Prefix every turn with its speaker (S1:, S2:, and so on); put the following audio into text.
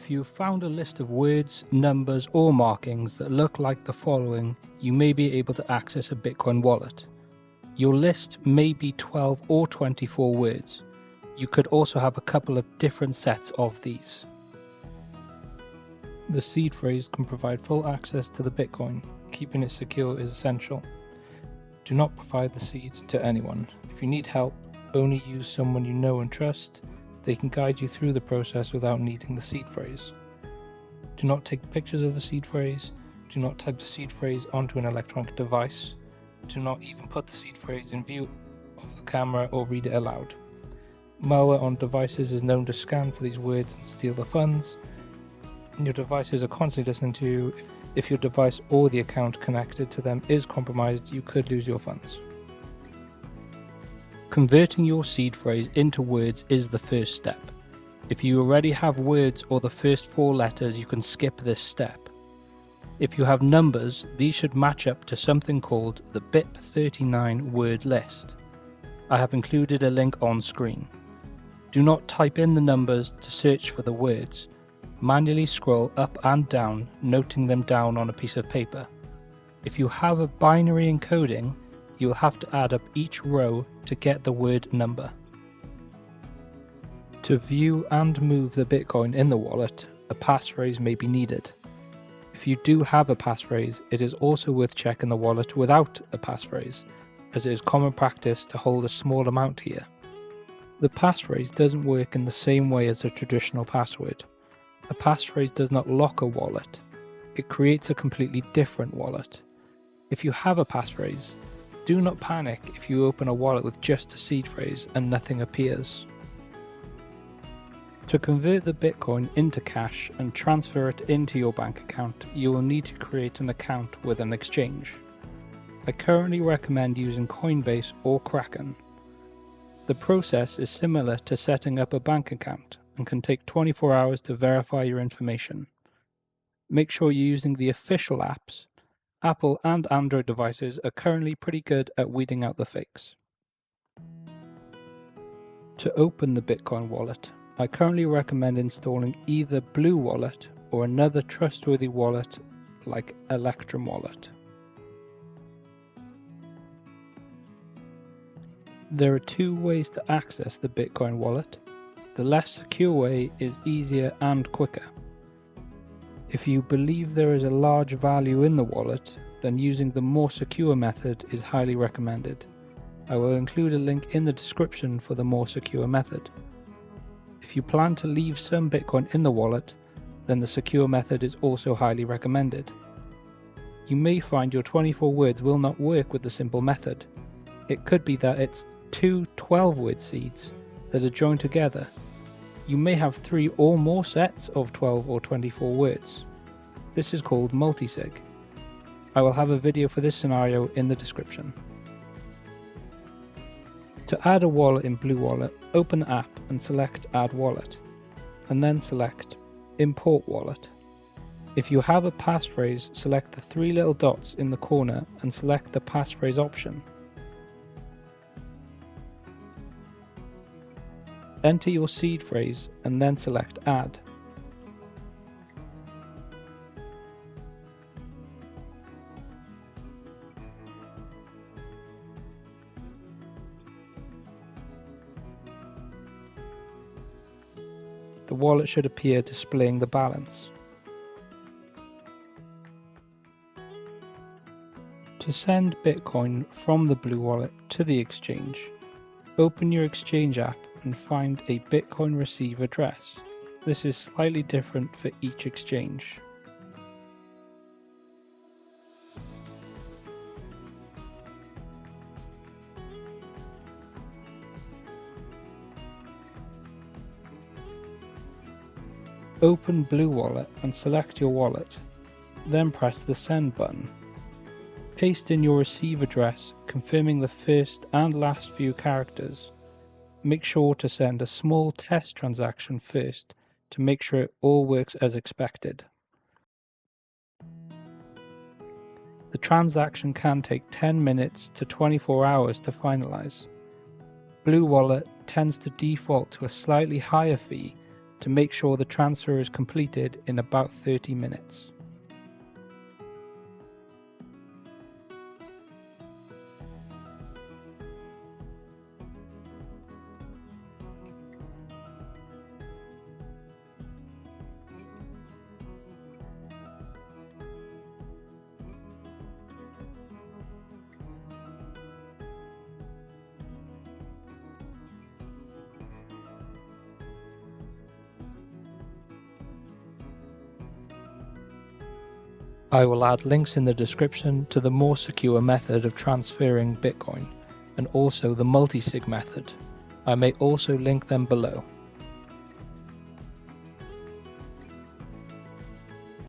S1: If you found a list of words, numbers, or markings that look like the following, you may be able to access a Bitcoin wallet. Your list may be 12 or 24 words. You could also have a couple of different sets of these. The seed phrase can provide full access to the Bitcoin. Keeping it secure is essential. Do not provide the seed to anyone. If you need help, only use someone you know and trust. They can guide you through the process without needing the seed phrase. Do not take pictures of the seed phrase. Do not type the seed phrase onto an electronic device. Do not even put the seed phrase in view of the camera or read it aloud. Malware on devices is known to scan for these words and steal the funds. Your devices are constantly listening to you. If your device or the account connected to them is compromised, you could lose your funds. Converting your seed phrase into words is the first step. If you already have words or the first 4 letters, you can skip this step. If you have numbers, these should match up to something called the BIP39 word list. I have included a link on screen. Do not type in the numbers to search for the words. Manually scroll up and down, noting them down on a piece of paper. If you have a binary encoding, you will have to add up each row to get the word number. To view and move the Bitcoin in the wallet, a passphrase may be needed. If you do have a passphrase, it is also worth checking the wallet without a passphrase, as it is common practice to hold a small amount here. The passphrase doesn't work in the same way as a traditional password. A passphrase does not lock a wallet. It creates a completely different wallet. If you have a passphrase, do not panic if you open a wallet with just a seed phrase and nothing appears. To convert the Bitcoin into cash and transfer it into your bank account, you will need to create an account with an exchange. I currently recommend using Coinbase or Kraken. The process is similar to setting up a bank account and can take 24 hours to verify your information. Make sure you're using the official apps. Apple and Android devices are currently pretty good at weeding out the fakes. To open the Bitcoin wallet, I currently recommend installing either Blue Wallet or another trustworthy wallet like Electrum Wallet. There are 2 ways to access the Bitcoin wallet. The less secure way is easier and quicker. If you believe there is a large value in the wallet, then using the more secure method is highly recommended. I will include a link in the description for the more secure method. If you plan to leave some Bitcoin in the wallet, then the secure method is also highly recommended. You may find your 24 words will not work with the simple method. It could be that it's 2 12-word seeds that are joined together. You may have 3 or more sets of 12 or 24 words. This is called multisig. I will have a video for this scenario in the description. To add a wallet in Blue Wallet, open the app and select Add Wallet, and then select Import Wallet. If you have a passphrase, select the 3 little dots in the corner and select the passphrase option. Enter your seed phrase and then select Add. The wallet should appear displaying the balance. To send Bitcoin from the Blue Wallet to the exchange, open your exchange app and find a Bitcoin receive address. This is slightly different for each exchange. Open Blue Wallet and select your wallet, then press the send button. Paste in your receive address, confirming the first and last few characters. Make sure to send a small test transaction first to make sure it all works as expected. The transaction can take 10 minutes to 24 hours to finalize. Blue Wallet tends to default to a slightly higher fee to make sure the transfer is completed in about 30 minutes. I will add links in the description to the more secure method of transferring Bitcoin, and also the multisig method. I may also link them below.